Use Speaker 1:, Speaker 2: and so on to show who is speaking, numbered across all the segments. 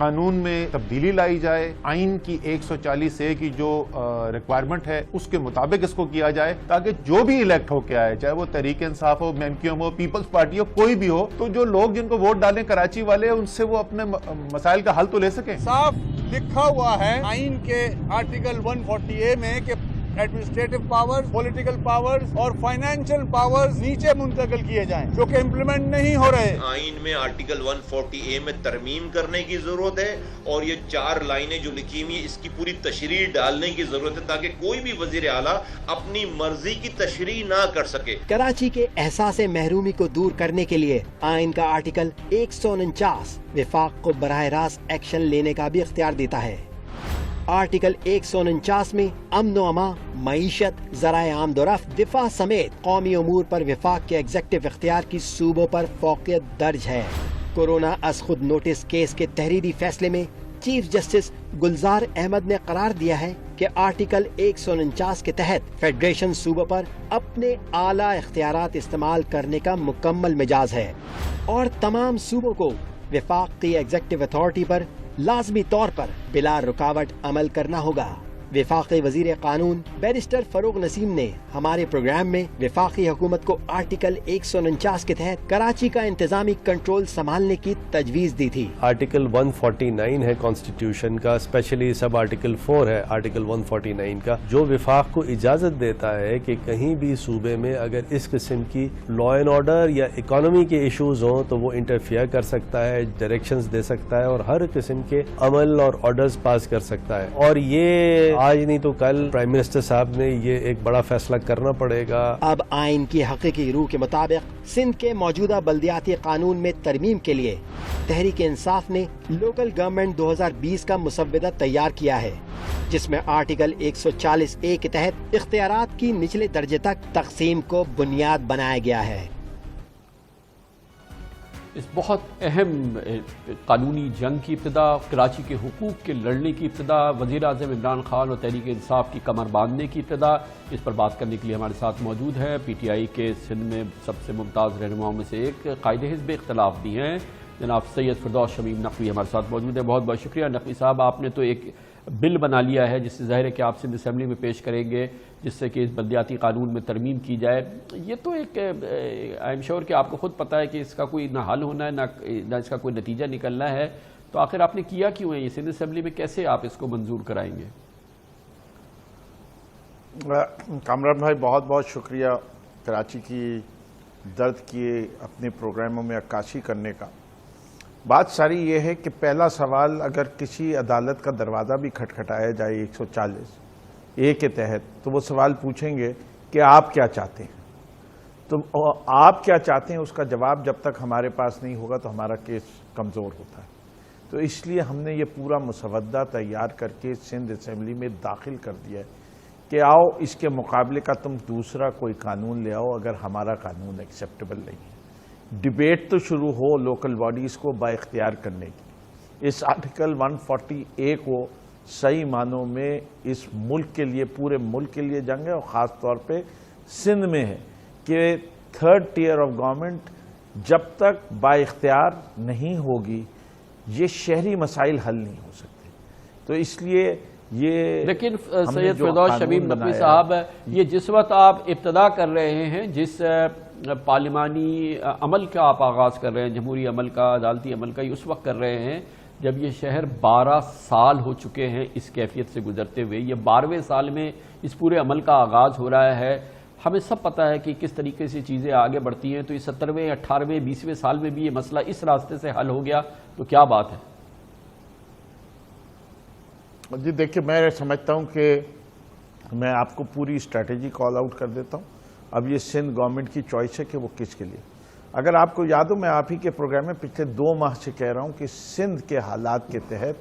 Speaker 1: قانون میں تبدیلی لائی جائے, آئین کی 140A کی جو ریکوائرمنٹ ہے اس کے مطابق اس کو کیا جائے, تاکہ جو بھی الیکٹ ہو کے آئے, چاہے وہ تحریک انصاف ہو, MQM ہو, پیپلز پارٹی ہو, کوئی بھی ہو, تو جو لوگ جن کو ووٹ ڈالیں کراچی والے, ان سے وہ اپنے مسائل کا حل تو لے سکیں.
Speaker 2: صاف لکھا ہوا ہے آئین کے آرٹیکل 140A میں کہ ایڈمنسٹریٹو پاورز, پولیٹیکل پاورز اور فائنینشیل پاورز نیچے منتقل کیے جائیں, جو کہ امپلیمنٹ نہیں ہو رہے.
Speaker 3: آئین میں آرٹیکل 140A میں ترمیم کرنے کی ضرورت ہے, اور یہ 4 لائنیں جو لکھی ہوئی ہیں اس کی پوری تشریح ڈالنے کی ضرورت ہے, تاکہ کوئی بھی وزیر اعلیٰ اپنی مرضی کی تشریح نہ کر سکے.
Speaker 4: کراچی کے احساس محرومی کو دور کرنے کے لیے آئین کا آرٹیکل 149 وفاق کو براہ راست ایکشن لینے کا بھی اختیار دیتا ہے. آرٹیکل 149 میں امن و امان, معیشت, ذرائع آمد و رفت, دفاع سمیت قومی امور پر وفاق کے ایگزیکٹو اختیار کی صوبوں پر فوقیت درج ہے. کورونا از خود نوٹس کیس کے تحریری فیصلے میں چیف جسٹس گلزار احمد نے قرار دیا ہے کہ آرٹیکل 149 کے تحت فیڈریشن صوبوں پر اپنے اعلیٰ اختیارات استعمال کرنے کا مکمل مجاز ہے, اور تمام صوبوں کو وفاق کی ایگزیکٹو اتھارٹی پر لازمی طور پر بلا رکاوٹ عمل کرنا ہوگا. وفاقی وزیر قانون بیرسٹر فروغ نسیم نے ہمارے پروگرام میں وفاقی حکومت کو آرٹیکل 149 کے تحت کراچی کا انتظامی کنٹرول سنبھالنے کی تجویز دی تھی.
Speaker 5: آرٹیکل 149 ہے کانسٹیٹیوشن کا, اسپیشلی سب آرٹیکل 4 ہے آرٹیکل 149 کا, جو وفاق کو اجازت دیتا ہے کہ کہیں بھی صوبے میں اگر اس قسم کی لا اینڈ آرڈر یا اکانومی کے ایشوز ہوں تو وہ انٹرفیئر کر سکتا ہے, ڈائریکشنز دے سکتا ہے, اور ہر قسم کے عمل اور آرڈرز پاس کر سکتا ہے. اور یہ آج نہیں تو کل پرائم منسٹر صاحب نے یہ ایک بڑا فیصلہ کرنا پڑے گا.
Speaker 4: اب آئین کی حقیقی روح کے مطابق سندھ کے موجودہ بلدیاتی قانون میں ترمیم کے لیے تحریک انصاف نے لوکل گورنمنٹ 2020 کا مسودہ تیار کیا ہے, جس میں آرٹیکل 140A کے تحت اختیارات کی نچلے درجے تک تقسیم کو بنیاد بنایا گیا ہے.
Speaker 6: اس بہت اہم قانونی جنگ کی ابتدا, کراچی کے حقوق کے لڑنے کی ابتدا, وزیر اعظم عمران خان اور تحریک انصاف کی کمر باندھنے کی ابتدا, اس پر بات کرنے کے لیے ہمارے ساتھ موجود ہے PTI کے سندھ میں سب سے ممتاز رہنماؤں میں سے ایک, قائد حزب اختلاف بھی ہیں, جناب سید فردوس شمیم نقوی ہمارے ساتھ موجود ہے. بہت بہت شکریہ نقوی صاحب. آپ نے تو ایک بل بنا لیا ہے جس سے ظاہر ہے کہ آپ سندھ اسمبلی میں پیش کریں گے, جس سے کہ اس بلدیاتی قانون میں ترمیم کی جائے. یہ تو ایک آئی ایم شیور کہ آپ کو خود پتہ ہے کہ اس کا کوئی نہ حل ہونا ہے نہ اس کا کوئی نتیجہ نکلنا ہے, تو آخر آپ نے کیا کیوں ہے یہ سندھ اسمبلی میں, کیسے آپ اس کو منظور کرائیں گے؟
Speaker 1: کامران بھائی بہت بہت شکریہ کراچی کی درد کی اپنے پروگراموں میں عکاسی کرنے کا. بات ساری یہ ہے کہ پہلا سوال, اگر کسی عدالت کا دروازہ بھی کھٹکھٹایا جائے 140A کے تحت, تو وہ سوال پوچھیں گے کہ آپ کیا چاہتے ہیں. تو آپ کیا چاہتے ہیں اس کا جواب جب تک ہمارے پاس نہیں ہوگا تو ہمارا کیس کمزور ہوتا ہے. تو اس لیے ہم نے یہ پورا مسودہ تیار کر کے سندھ اسمبلی میں داخل کر دیا ہے کہ آؤ اس کے مقابلے کا تم دوسرا کوئی قانون لے آؤ اگر ہمارا قانون ایکسیپٹیبل نہیں ہے. ڈیبیٹ تو شروع ہو لوکل باڈیز کو با اختیار کرنے کی. اس آرٹیکل 140A کو صحیح معنوں میں اس ملک کے لیے, پورے ملک کے لیے جنگ ہے, اور خاص طور پہ سندھ میں ہے کہ 3rd tier آف گورنمنٹ جب تک با اختیار نہیں ہوگی یہ شہری مسائل حل نہیں ہو سکتے. تو اس لیے یہ,
Speaker 6: لیکن سید فردوس شمیم نقوی صاحب, یہ جس وقت آپ ابتدا کر رہے ہیں, جس پارلیمانی عمل کا آپ آغاز کر رہے ہیں, جمہوری عمل کا, عدالتی عمل کا, یہ اس وقت کر رہے ہیں جب یہ شہر 12 سال ہو چکے ہیں اس کیفیت سے گزرتے ہوئے. یہ 12ویں سال میں اس پورے عمل کا آغاز ہو رہا ہے. ہمیں سب پتہ ہے کہ کس طریقے سے چیزیں آگے بڑھتی ہیں. تو اس 17ویں 18ویں 20ویں سال میں بھی یہ مسئلہ اس راستے سے حل ہو گیا تو کیا بات ہے؟
Speaker 1: جی دیکھیں, میں سمجھتا ہوں کہ میں آپ کو پوری اسٹریٹجی کال آؤٹ کر دیتا ہوں. اب یہ سندھ گورنمنٹ کی چوائس ہے کہ وہ کس کے لیے. اگر آپ کو یاد ہو, میں آپ ہی کے پروگرام میں پچھلے 2 ماہ سے کہہ رہا ہوں کہ سندھ کے حالات کے تحت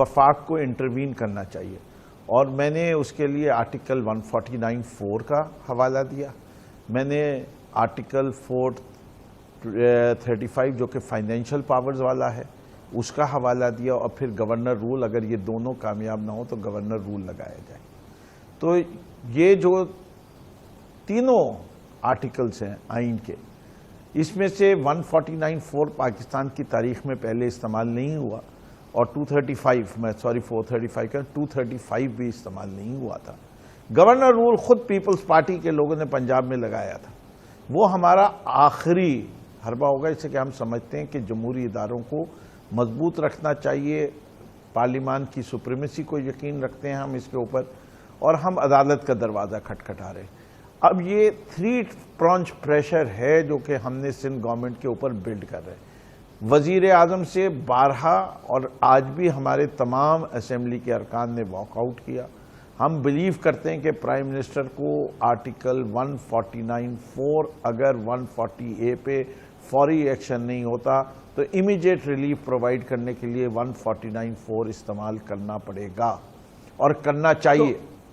Speaker 1: وفاق کو انٹروین کرنا چاہیے, اور میں نے اس کے لیے آرٹیکل 149(4) کا حوالہ دیا. میں نے آرٹیکل 435 جو کہ فائنینشیل پاورز والا ہے اس کا حوالہ دیا, اور پھر گورنر رول, اگر یہ دونوں کامیاب نہ ہو تو گورنر رول لگایا جائے. تو یہ جو تینوں آرٹیکلز ہیں آئین کے, اس میں سے 149(4) پاکستان کی تاریخ میں پہلے استعمال نہیں ہوا, اور 235 میں 435 کا 235 بھی استعمال نہیں ہوا تھا. گورنر رول خود پیپلز پارٹی کے لوگوں نے پنجاب میں لگایا تھا. وہ ہمارا آخری حربہ ہوگا جس سے کہ ہم سمجھتے ہیں کہ جمہوری اداروں کو مضبوط رکھنا چاہیے. پارلیمان کی سپریمیسی کو یقین رکھتے ہیں ہم اس کے اوپر, اور ہم عدالت کا دروازہ کھٹکھٹا رہے ہیں. اب یہ 3 پرانچ پریشر ہے جو کہ ہم نے سندھ گورنمنٹ کے اوپر بلڈ کر رہے ہیں. وزیر اعظم سے بارہا اور آج بھی ہمارے تمام اسمبلی کے ارکان نے واک آؤٹ کیا. ہم بلیو کرتے ہیں کہ پرائم منسٹر کو آرٹیکل 149(4) اگر 140A پہ فوری ایکشن نہیں ہوتا تو امیڈیٹ ریلیف پرووائڈ کرنے کے لیے 149(4) استعمال کرنا پڑے گا اور کرنا چاہیے.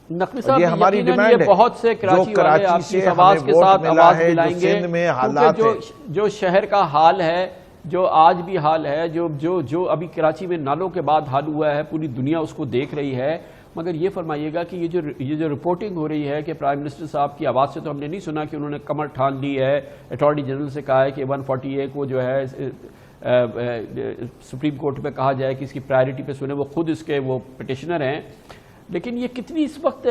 Speaker 6: نقوی صاحب
Speaker 1: یہ ہماری ڈیمانڈ ہے.
Speaker 6: بہت سے کراچی والے آپ کی آواز کے ساتھ آواز ملائیں گے کیونکہ جو شہر کا حال ہے, جو آج بھی حال ہے, جو ابھی کراچی میں نالوں کے بعد حال ہوا ہے, پوری دنیا اس کو دیکھ رہی ہے. مگر یہ فرمائیے گا کہ یہ جو رپورٹنگ ہو رہی ہے کہ پرائم منسٹر صاحب کی آواز سے تو ہم نے نہیں سنا کہ انہوں نے کمر ٹھان لی ہے, اٹارنی جنرل سے کہا ہے کہ 140A کو جو ہے سپریم کورٹ میں کہا جائے کہ اس کی پرائرٹی پہ سنیں, وہ خود اس کے وہ پٹیشنر ہیں. لیکن یہ کتنی اس وقت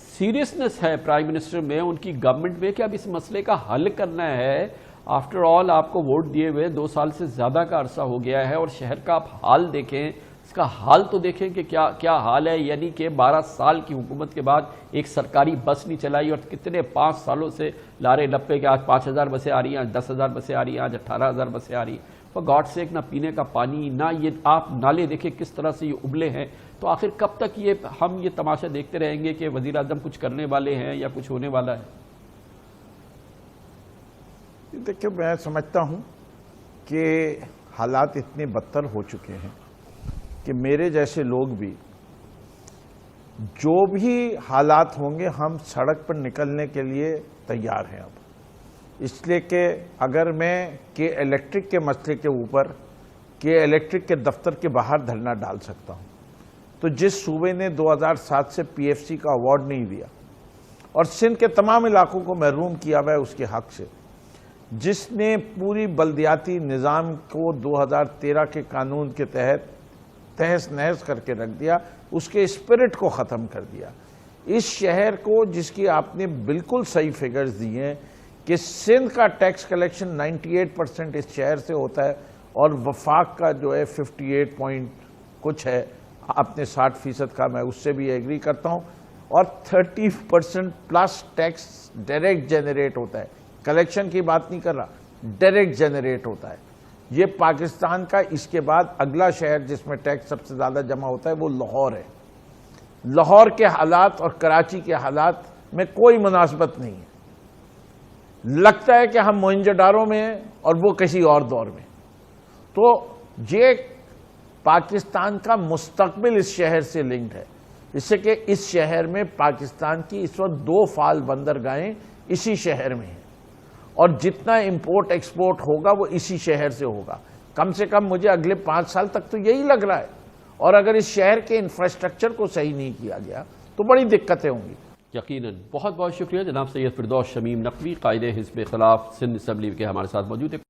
Speaker 6: سیریسنس ہے پرائم منسٹر میں, ان کی گورنمنٹ میں, کہ اب اس مسئلے کا حل کرنا ہے. آفٹر آل آپ کو ووٹ دیے ہوئے 2 سال سے زیادہ کا عرصہ ہو گیا ہے, اور شہر کا آپ حال دیکھیں, اس کا حال تو دیکھیں کہ کیا حال ہے. یعنی کہ 12 سال کی حکومت کے بعد ایک سرکاری بس نہیں چلائی, اور کتنے 5 سالوں سے لارے لپے کہ آج 5000 بسیں آ رہی ہیں, آج 10,000 بسیں آ رہی ہیں, آج 18,000 بسیں آ رہی ہیں. فار گاڈ سیک, نہ پینے کا پانی, نہ یہ آپ نالے دیکھیں کس طرح سے یہ ابلے ہیں. تو آخر کب تک ہم یہ تماشا دیکھتے رہیں گے کہ وزیر اعظم کچھ کرنے والے ہیں یا کچھ ہونے والا ہے؟
Speaker 1: دیکھیں, میں سمجھتا ہوں کہ حالات اتنے بدتر ہو چکے ہیں کہ میرے جیسے لوگ بھی, جو بھی حالات ہوں گے ہم سڑک پر نکلنے کے لیے تیار ہیں اب. اس لیے کہ اگر میں کہ الیکٹرک کے مسئلے کے اوپر کہ الیکٹرک کے دفتر کے باہر دھرنا ڈال سکتا ہوں, تو جس صوبے نے 2007 سے PFC کا ایوارڈ نہیں دیا اور سندھ کے تمام علاقوں کو محروم کیا ہوا ہے اس کے حق سے, جس نے پوری بلدیاتی نظام کو 2013 کے قانون کے تحت تہس نہس کر کے رکھ دیا, اس کے اسپرٹ کو ختم کر دیا. اس شہر کو, جس کی آپ نے بالکل صحیح فگرز دیے ہیں کہ سندھ کا ٹیکس کلیکشن 98% اس شہر سے ہوتا ہے, اور وفاق کا جو ہے 58 پوائنٹ کچھ ہے, آپ نے 60% کا, میں اس سے بھی ایگری کرتا ہوں, اور 30% پلس ٹیکس ڈائریکٹ جنریٹ ہوتا ہے. کلیکشن کی بات نہیں کر رہا, ڈائریکٹ جنریٹ ہوتا ہے. یہ پاکستان کا اس کے بعد اگلا شہر جس میں ٹیکس سب سے زیادہ جمع ہوتا ہے وہ لاہور ہے. لاہور کے حالات اور کراچی کے حالات میں کوئی مناسبت نہیں ہے. لگتا ہے کہ ہم موئنجو-ڈارو میں ہیں اور وہ کسی اور دور میں. تو یہ پاکستان کا مستقبل اس شہر سے لنکڈ ہے, اس سے کہ اس شہر میں پاکستان کی اس وقت 2 فعال بندرگاہیں اسی شہر میں ہیں, اور جتنا امپورٹ ایکسپورٹ ہوگا وہ اسی شہر سے ہوگا. کم سے کم مجھے اگلے 5 سال تک تو یہی لگ رہا ہے. اور اگر اس شہر کے انفراسٹرکچر کو صحیح نہیں کیا گیا تو بڑی دقتیں ہوں گی.
Speaker 6: یقیناً. بہت بہت شکریہ جناب سید فردوس شمیم نقوی, قائد حزب اختلاف سندھ اسمبلی کے ہمارے ساتھ موجود ہے.